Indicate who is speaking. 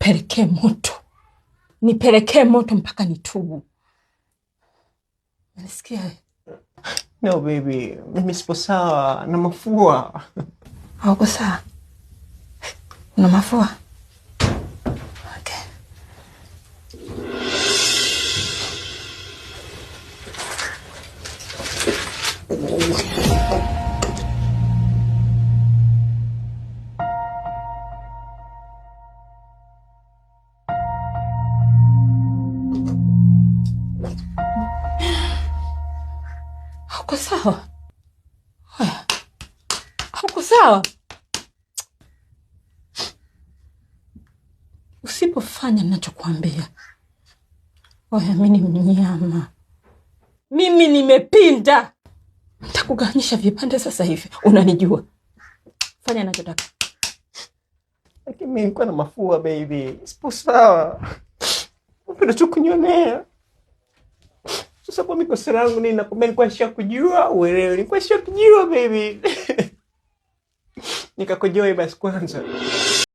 Speaker 1: Pelekee moto. Nipelekee moto mpaka nitubu. Unasikia?
Speaker 2: No baby, mimi sipo sawa na mafua.
Speaker 1: Hauko sawa? Una mafua? Okay. Hauko sawa? Hauko sawa? Usipofanya ninachokuambia, mimi ni mnyama. Mimi nimepinda. Nitakugawanyisha vipande sasa hivi. Unanijua. Fanya ninachotaka.
Speaker 2: Lakini mimi nilikuwa na mafua baby. Sipo sawa. Unapenda tu kunionea. Sasa kwa mikosa yangu nini nakwambia nilikuwa nishakujua, uelewe. Nilikuwa nishakujua baby. Nikakojoe basi kwanza.